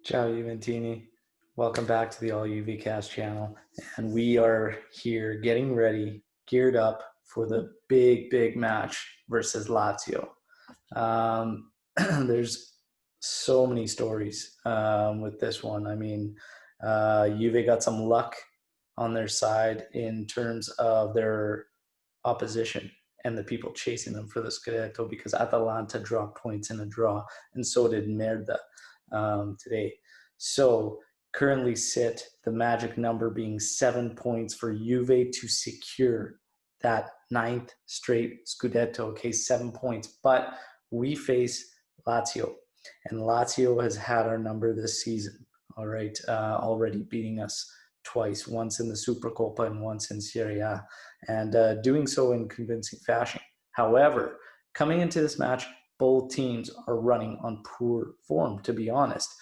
Ciao Juventini, welcome back to the All UV Cast channel, and we are here getting ready, geared up for the big match versus Lazio. There's so many stories with this one. I mean, Juve got some luck on their side in terms of their opposition and the people chasing them for the Scudetto because Atalanta dropped points in a draw, and so did Merda today. So currently sit the magic number being 7 points for Juve to secure that ninth straight Scudetto. Okay, 7 points. But we face Lazio, and Lazio has had our number this season. All right, already beating us twice, once in the Supercoppa and once in serieA, and doing so in convincing fashion. However, coming into this match, both teams are running on poor form, to be honest.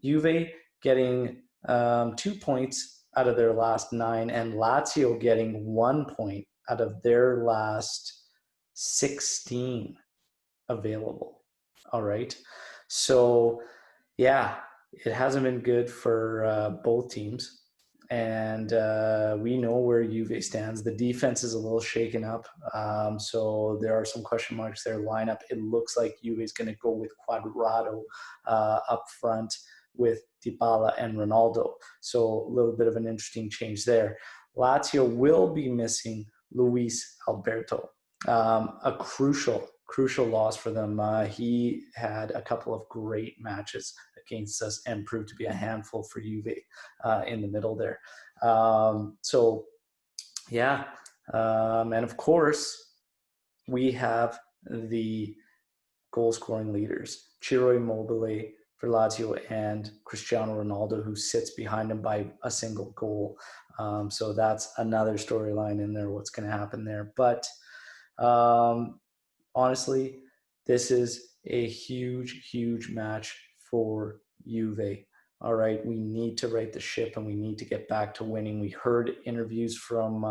Juve getting 2 points out of their last 9, and Lazio getting 1 point out of their last 16 available. All right. So, yeah, it hasn't been good for both teams. And we know where Juve stands. The defense is a little shaken up. So there are some question marks there. Lineup, it looks like Juve is going to go with Quadrado up front with Dybala and Ronaldo. So a little bit of an interesting change there. Lazio will be missing Luis Alberto, a crucial loss for them. He had a couple of great matches against us and proved to be a handful for Juve in the middle there. So, yeah. And of course, we have the goal scoring leaders, Ciro Immobile for Lazio and Cristiano Ronaldo, who sits behind him by a single goal. So that's another storyline in there, what's going to happen there. But honestly, this is a huge match for Juve. All right, we need to right the ship and we need to get back to winning. We heard interviews from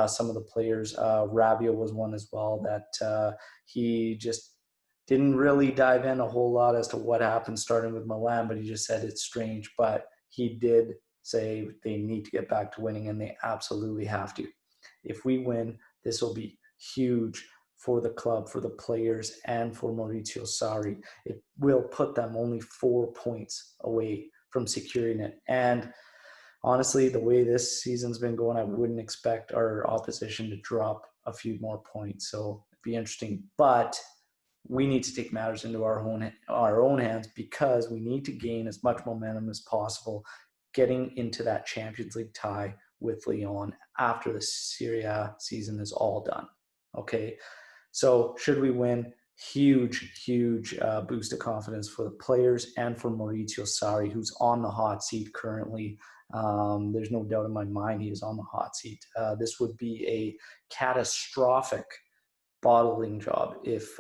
some of the players. Rabiot was one as well that he just didn't really dive in a whole lot as to what happened starting with Milan, but he just said it's strange. But he did say they need to get back to winning, and they absolutely have to. If we win, this will be huge for the club, for the players, and for Maurizio Sarri. It will put them only 4 points away from securing it. And honestly, the way this season's been going, I wouldn't expect our opposition to drop a few more points. So it'd be interesting. But we need to take matters into our own hands because we need to gain as much momentum as possible getting into that Champions League tie with Lyon after the serieA season is all done. Okay, so should we win, huge boost of confidence for the players and for Maurizio Sarri, who's on the hot seat currently. There's no doubt in my mind he is on the hot seat. This would be a catastrophic bottling job if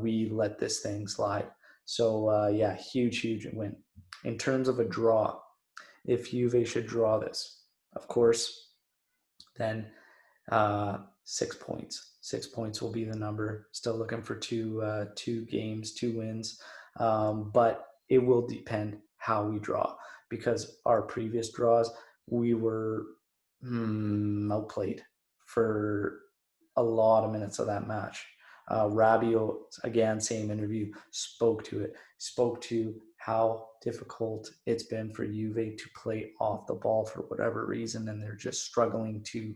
we let this thing slide. So, yeah, huge win. In terms of a draw, if Juve should draw this, of course, then 6 points. 6 points will be the number. Still looking for two games, 2 wins. But it will depend how we draw because our previous draws, we were outplayed for a lot of minutes of that match. Rabiot, again, same interview, spoke to it, spoke to how difficult it's been for Juve to play off the ball for whatever reason, and they're just struggling to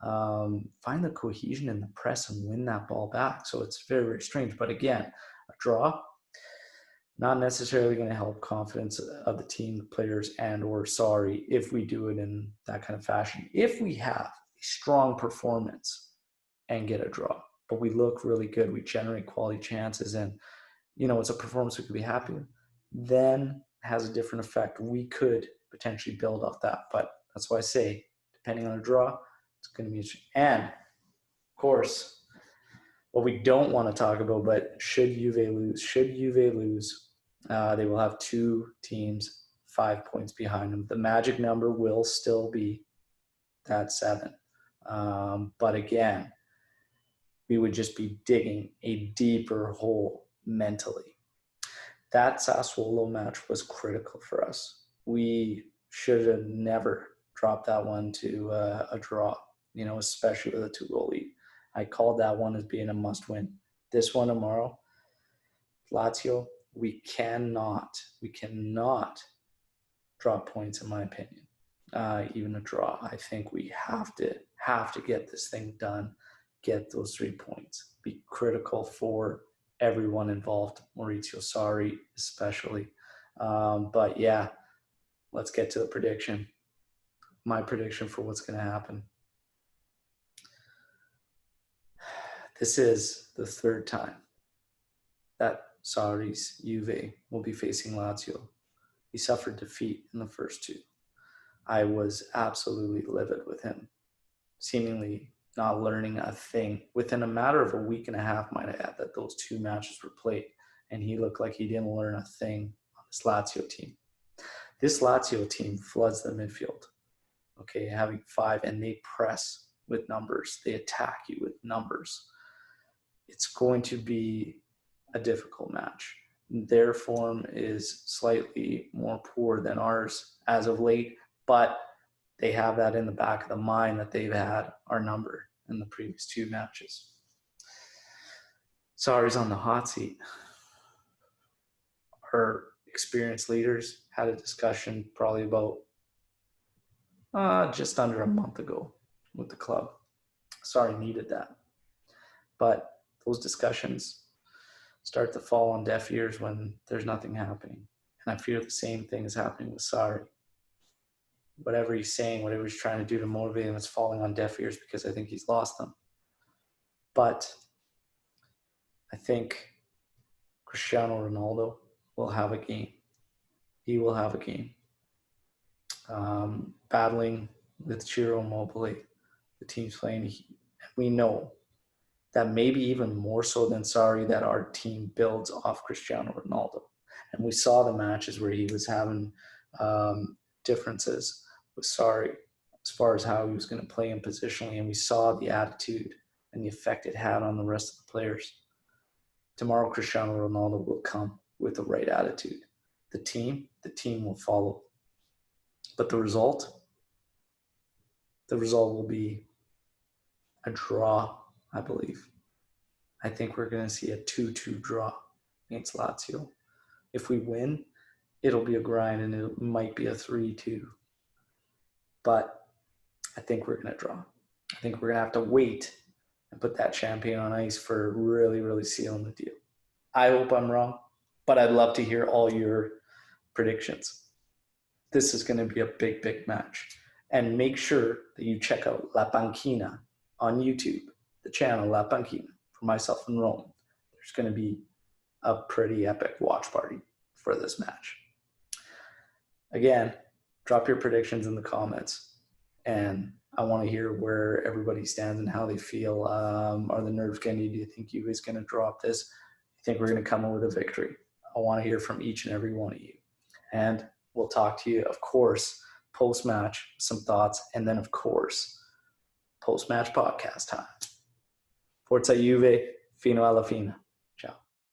find the cohesion in the press and win that ball back. So it's very strange. But again, a draw, not necessarily going to help confidence of the team, players, and or Sarri if we do it in that kind of fashion. If we have a strong performance and get a draw, but we look really good, we generate quality chances, and it's a performance we could be happy with, then has a different effect. We could potentially build off that. But that's why I say, depending on the draw, it's going to be interesting. And, of course, what we don't want to talk about, but should Juve lose, they will have 2 teams 5 points behind them. The magic number will still be that 7. But again, we would just be digging a deeper hole mentally. that Sassuolo match was critical for us. We should have never dropped that one to a draw, especially with a 2-goal lead. I called that one as being a must-win. This one tomorrow, Lazio, we cannot drop points, in my opinion. Even a draw. I think we have to get this thing done, get those 3 points, be critical for everyone involved, Maurizio Sarri especially. But yeah, let's get to the prediction. My prediction for what's going to happen. This is the third time that Sarri's Juve will be facing Lazio. He suffered defeat in the first 2. I was absolutely livid with him, seemingly not learning a thing. Within a matter of a week and a half, might I add, that those 2 matches were played, and he looked like he didn't learn a thing on this Lazio team. This Lazio team floods the midfield, okay, having 5, and they press with numbers. They attack you with numbers. It's going to be a difficult match. Their form is slightly more poor than ours as of late, but they have that in the back of the mind that they've had our number in the previous 2 matches. Sarri's on the hot seat. Our experienced leaders had a discussion probably about just under a month ago with the club. Sarri needed that. But those discussions start to fall on deaf ears when there's nothing happening. And I fear the same thing is happening with Sarri. Whatever he's saying, whatever he's trying to do to motivate him is falling on deaf ears because I think he's lost them. But I think Cristiano Ronaldo will have a game. He will have a game. Battling with Ciro Immobile, the team's playing. We know that maybe even more so than Sarri, that our team builds off Cristiano Ronaldo. And we saw the matches where he was having differences with Sarri as far as how he was going to play him positionally, and we saw the attitude and the effect it had on the rest of the players. Tomorrow, Cristiano Ronaldo will come with the right attitude. The team will follow. But the result will be a draw, I believe. I think we're going to see a 2-2 draw against Lazio. If we win, it'll be a grind, and it might be a 3-2. But I think we're going to draw. I think we're going to have to wait and put that champagne on ice for really, really sealing the deal. I hope I'm wrong, but I'd love to hear all your predictions. This is going to be a big, big match. And make sure that you check out La Panchina on YouTube, the channel La Panchina, for myself and Roman. There's going to be a pretty epic watch party for this match. Again, drop your predictions in the comments, and I want to hear where everybody stands and how they feel. Are the nerves getting you? Do you think Juve is going to drop this? I think we're going to come in with a victory. I want to hear from each and every one of you. And we'll talk to you, of course, post-match, some thoughts, and then, of course, post-match podcast time. Forza Juve, fino alla fine.